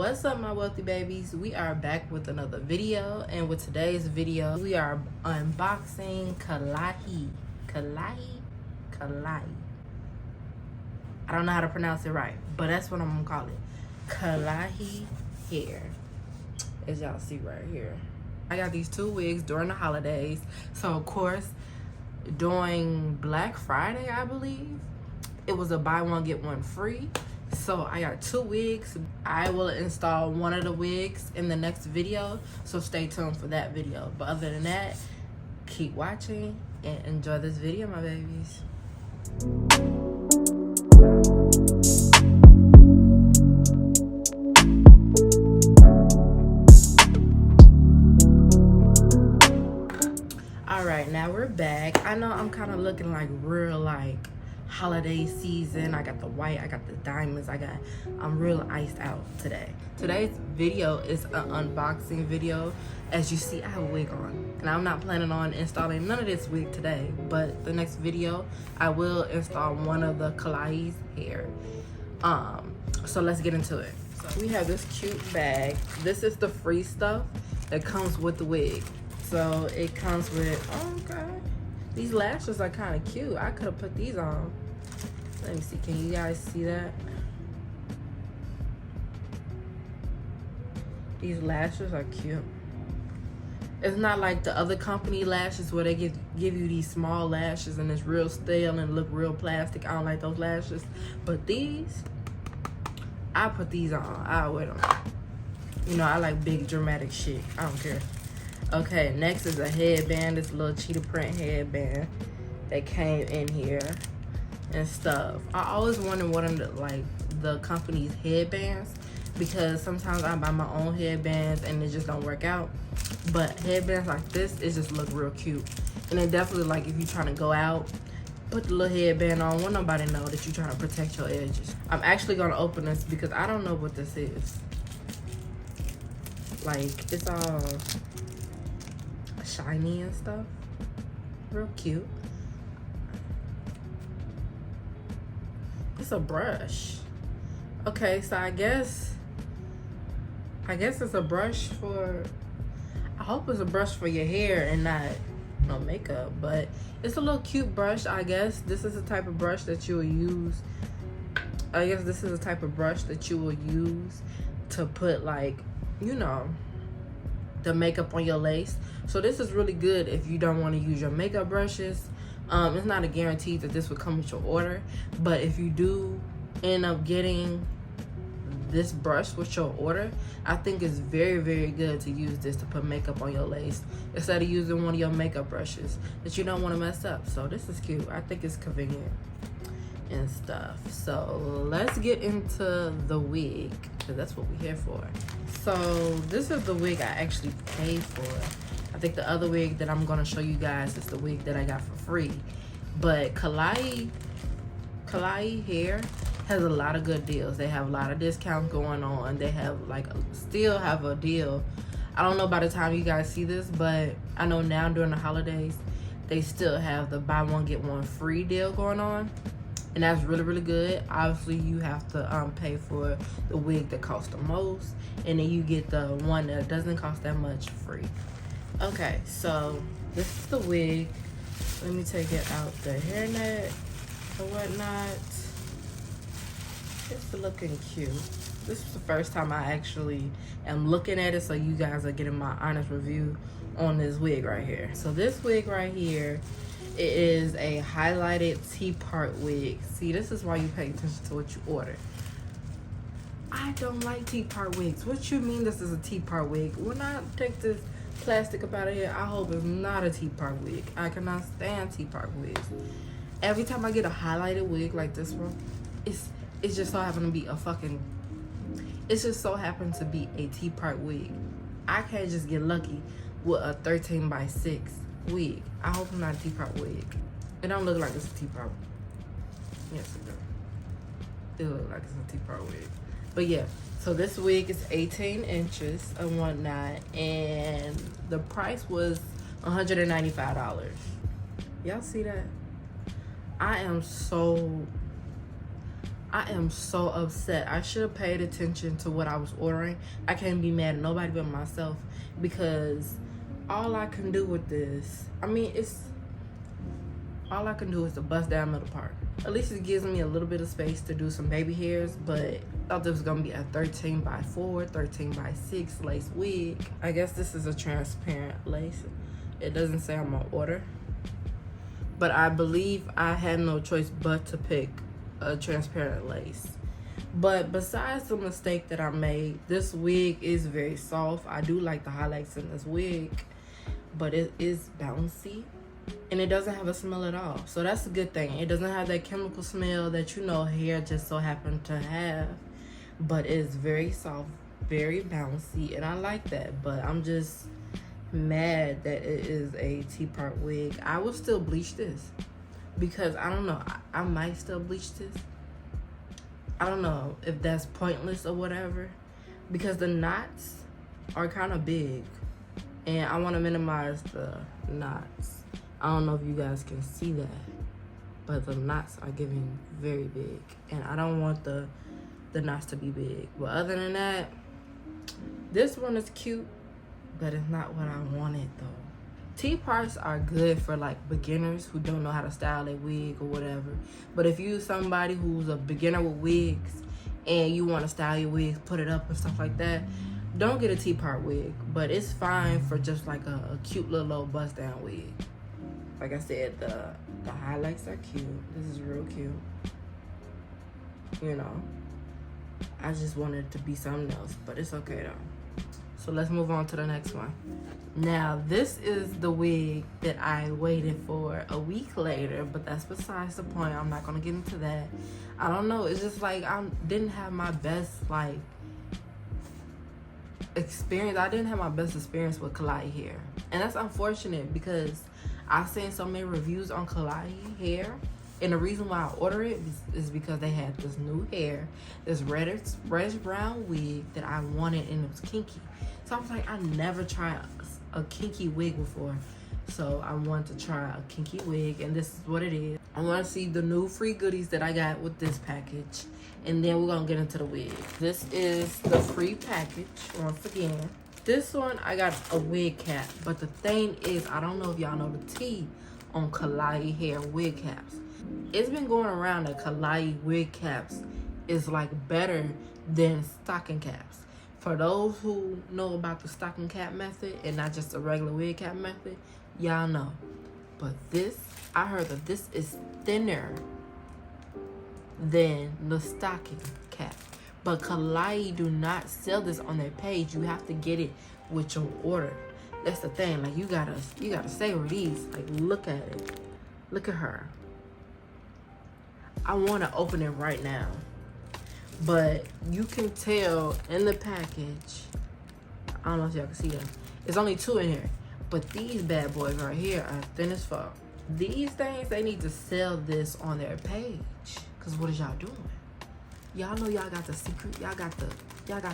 What's up, my wealthy babies? We are back with another video, and with today's video we are unboxing Klaiyi. I don't know how to pronounce it right, but that's what I'm gonna call it. Klaiyi Hair, as y'all see right here. I got these two wigs during the holidays, so of course during Black Friday, I believe, it was a buy one get one free. So I got two wigs. I will install one of the wigs in the next video, so stay tuned for that video. But other than that, keep watching and enjoy this video, my babies. All right, now we're back. I know I'm kind of looking like real holiday season. I got the white, I got the diamonds, I'm real iced out today. Today's video is an unboxing video. As you see, I have a wig on, and I'm not planning on installing none of this wig today, but the next video I will install one of the Klaiyi's hair. So let's get into it. So we have this cute bag. This is the free stuff that comes with the wig. So it comes with, oh god, these lashes are kind of cute. I could have put these on. Let me see, can you guys see that? These lashes are cute. It's not like the other company lashes where they give you these small lashes and it's real stale and look real plastic. I don't like those lashes. But these, I put these on. I'll wear them. You know, I like big dramatic shit. I don't care. Okay, next is a headband. This little cheetah print headband that came in here and stuff. I always wanted one of the company's headbands, because sometimes I buy my own headbands and it just don't work out. But headbands like this, it just look real cute. And it definitely, like, if you're trying to go out, put the little headband on. Want nobody know that you're trying to protect your edges. I'm actually gonna open this because I don't know what this is. Like, it's all shiny and stuff. Real cute. It's a brush. Okay, so I guess it's a brush for, I hope it's a brush for your hair and not no makeup, but it's a little cute brush. I guess this is the type of brush that you will use. I guess this is the type of brush that you will use to put, like, you know, the makeup on your lace. So this is really good if you don't want to use your makeup brushes. It's not a guarantee that this will come with your order, but if you do end up getting this brush with your order, I think it's very, very good to use this to put makeup on your lace instead of using one of your makeup brushes that you don't want to mess up. So this is cute. I think it's convenient and stuff. So let's get into the wig, because that's what we're here for. So this is the wig I actually paid for. I think the other wig that I'm gonna show you guys is the wig that I got for free. But Klaiyi Hair has a lot of good deals. They have a lot of discounts going on. They have still have a deal. I don't know by the time you guys see this, but I know now during the holidays they still have the buy one get one free deal going on. And that's really, really good. Obviously, you have to pay for the wig that costs the most, and then you get the one that doesn't cost that much free. Okay, so this is the wig. Let me take it out the hairnet or whatnot. It's looking cute. This is the first time I actually am looking at it, so you guys are getting my honest review on this wig right here. So this wig right here, it is a highlighted T-part wig. See, this is why you pay attention to what you order. I don't like T-part wigs. What you mean this is a T-part wig? When I take this plastic up out of here, I hope it's not a T-part wig. I cannot stand T-part wigs. Every time I get a highlighted wig like this one, it's just so happened to be it's just so happened to be a T-part wig. I can't just get lucky with a 13x6 wig. I hope it's not a T-part wig. It don't look like it's a T-part. Yes, it does. It looks like it's a T-part wig. But yeah, so this wig is 18 inches and whatnot, and the price was $195. Y'all see that? I am so I am so upset. I should have paid attention to what I was ordering. I can't be mad at nobody but myself, because all I can do with this, I mean, all I can do is the bust down middle part. At least it gives me a little bit of space to do some baby hairs, but I thought this was gonna be a 13 by 4, 13 by 6 lace wig. I guess this is a transparent lace. It doesn't say I'm on order, but I believe I had no choice but to pick a transparent lace. But besides the mistake that I made, this wig is very soft. I do like the highlights in this wig, but it is bouncy and it doesn't have a smell at all. So that's a good thing. It doesn't have that chemical smell that, you know, hair just so happen to have, but it's very soft, very bouncy, and I like that. But I'm just mad that it is a T-part wig. I will still bleach this, because I don't know, I might still bleach this. I don't know if that's pointless or whatever, because the knots are kind of big and I want to minimize the knots. I don't know if you guys can see that, but the knots are giving very big, and I don't want the knots to be big. But other than that, this one is cute, but it's not what I wanted though. T-parts are good for like beginners who don't know how to style a wig or whatever. But if you're somebody who's a beginner with wigs and you want to style your wigs, put it up and stuff like that, don't get a T-part wig. But it's fine for just like a cute little bust down wig. Like I said, the highlights are cute. This is real cute. You know, I just wanted it to be something else, but it's okay though. So let's move on to the next one. Now, this is the wig that I waited for a week later, but that's besides the point. I'm not gonna get into that. I don't know, it's just like I didn't have my best like experience. I didn't have my best experience with Klaiyi Hair. And that's unfortunate, because I've seen so many reviews on Klaiyi Hair, and the reason why I ordered it is because they had this new hair, this reddish brown wig that I wanted, and it was kinky. So I was like, I never tried a kinky wig before, so I wanted to try a kinky wig, and this is what it is. I want to see the new free goodies that I got with this package, and then we're gonna get into the wig. This is the free package once again. This one, I got a wig cap, but the thing is, I don't know if y'all know the T on Klaiyi Hair wig caps. It's been going around that Klaiyi wig caps is like better than stocking caps. For those who know about the stocking cap method and not just the regular wig cap method, y'all know. But this, I heard that this is thinner than the stocking cap. But Klaiyi do not sell this on their page. You have to get it with your order. That's the thing. Like you gotta savor these. Like look at it. Look at her. I want to open it right now, but you can tell in the package, I don't know if y'all can see them, it's only 2 in here, but these bad boys right here are thin as fuck. These things, they need to sell this on their page, because what is y'all doing? Y'all know y'all got the secret, y'all got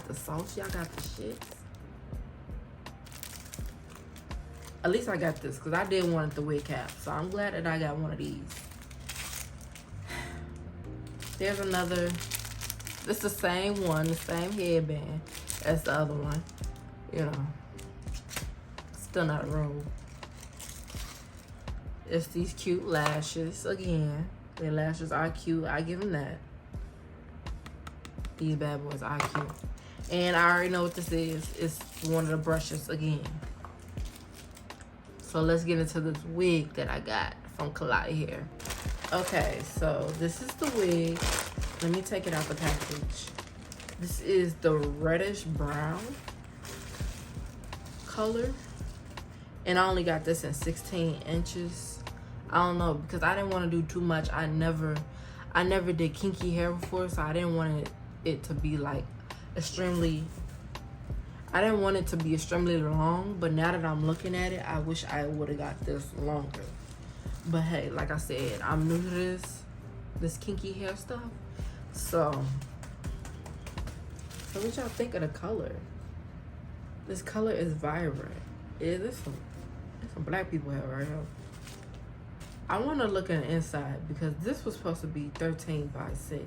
the sauce, y'all got the shit. At least I got this, because I did want the wig cap, so I'm glad that I got one of these. There's another, it's the same one, the same headband as the other one. You know, still not a robe. It's these cute lashes again. Their lashes are cute, I give them that. These bad boys are cute. And I already know what this is. It's one of the brushes again. So let's get into this wig that I got from Klaiyi Hair. Okay, so this is the wig. Let me take it out the package. This is the reddish brown color, and I only got this in 16 inches. I don't know, because I didn't want to do too much. I never did kinky hair before, so I didn't want it to be like extremely, I didn't want it to be extremely long. But now that I'm looking at it, I wish I would have got this longer. But hey, like I said, I'm new to this kinky hair stuff. So what y'all think of the color? This color is vibrant. It's some black people hair right here. I want to look at the inside, because this was supposed to be 13 by 6.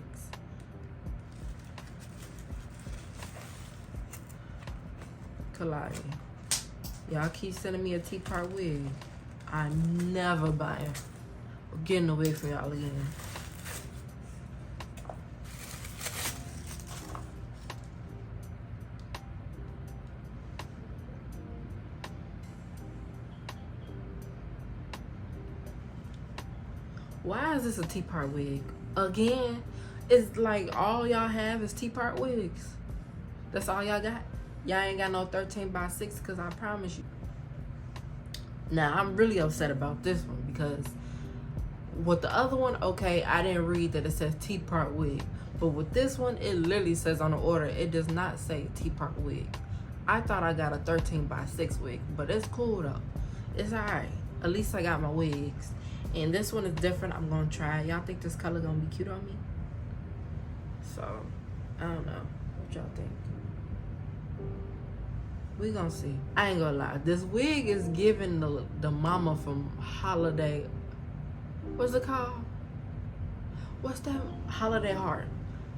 Klaiyi. Y'all keep sending me a T-part wig. I'm never buying or getting a wig from y'all again. Why is this a T-part wig? Again, it's like all y'all have is T-part wigs. That's all y'all got. Y'all ain't got no 13x6 because I promise you. Now, I'm really upset about this one because with the other one, okay, I didn't read that it says T-part wig. But with this one, it literally says on the order, it does not say T-part wig. I thought I got a 13x6 wig, but it's cool though. It's alright. At least I got my wigs. And this one is different. I'm gonna try it. Y'all think this color gonna be cute on me? So, I don't know. What y'all think? We gonna see. I ain't gonna lie. This wig is giving the mama from Holiday. What's it called? What's that? Holiday Heart.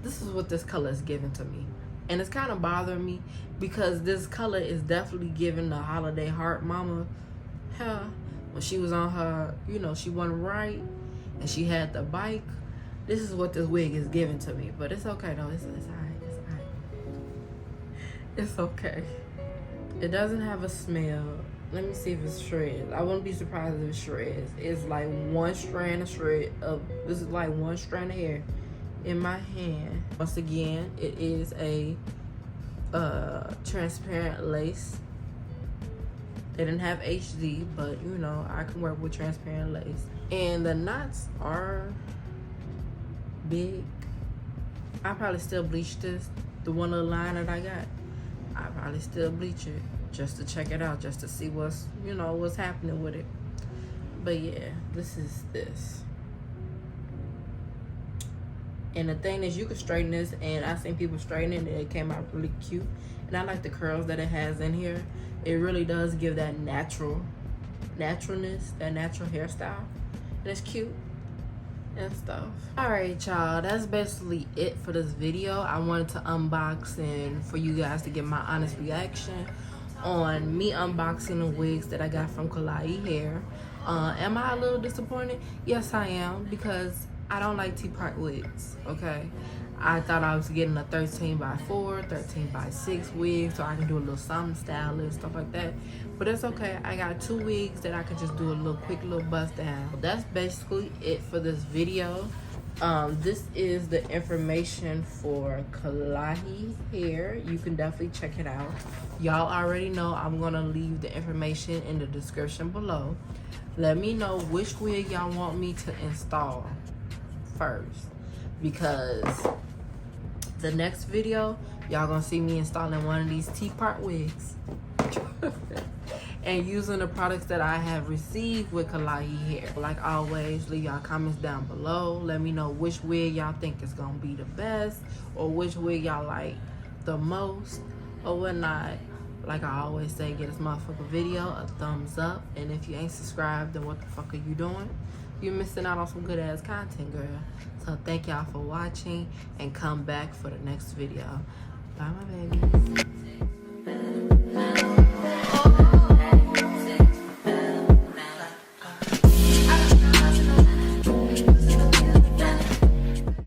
This is what this color is giving to me. And it's kind of bothering me because this color is definitely giving the Holiday Heart mama hair. When she was on her, you know, she wasn't right and she had the bike. This is what this wig is giving to me. But it's okay though. It's alright. It's alright. It's okay. It doesn't have a smell. Let me see if it's shreds. I wouldn't be surprised if it shreds. It's like one strand of this is like one strand of hair in my hand. Once again, it is a transparent lace. They didn't have HD, but you know, I can work with transparent lace. And the knots are big. I probably still bleach this. The one little line that I got, I probably still bleach it just to check it out, just to see what's, you know, what's happening with it. But yeah, this is this. And the thing is, you can straighten this, and I seen people straighten it, and it came out really cute. And I like the curls that it has in here. It really does give that naturalness, that natural hairstyle. And it's cute and stuff. Alright, y'all, that's basically it for this video. I wanted to unbox and for you guys to get my honest reaction on me unboxing the wigs that I got from Klaiyi Hair. Am I a little disappointed? Yes, I am, because I don't like T-part wigs, okay? I thought I was getting a 13x4, 13x6 wig so I can do a little something stylish, stuff like that. But it's okay. I got 2 wigs that I could just do a little quick little bust down. That's basically it for this video. This is the information for Klaiyi Hair. You can definitely check it out. Y'all already know I'm gonna leave the information in the description below. Let me know which wig y'all want me to install first, because the next video y'all gonna see me installing one of these T-part wigs and using the products that I have received with Klaiyi Hair. Like always, leave y'all comments down below. Let me know which wig y'all think is gonna be the best, or which wig y'all like the most or whatnot. Like I always say, get this motherfucker video a thumbs up, and if you ain't subscribed, then what the fuck are you doing? You're missing out on some good ass content, girl. So thank y'all for watching, and come back for the next video. Bye, my babies.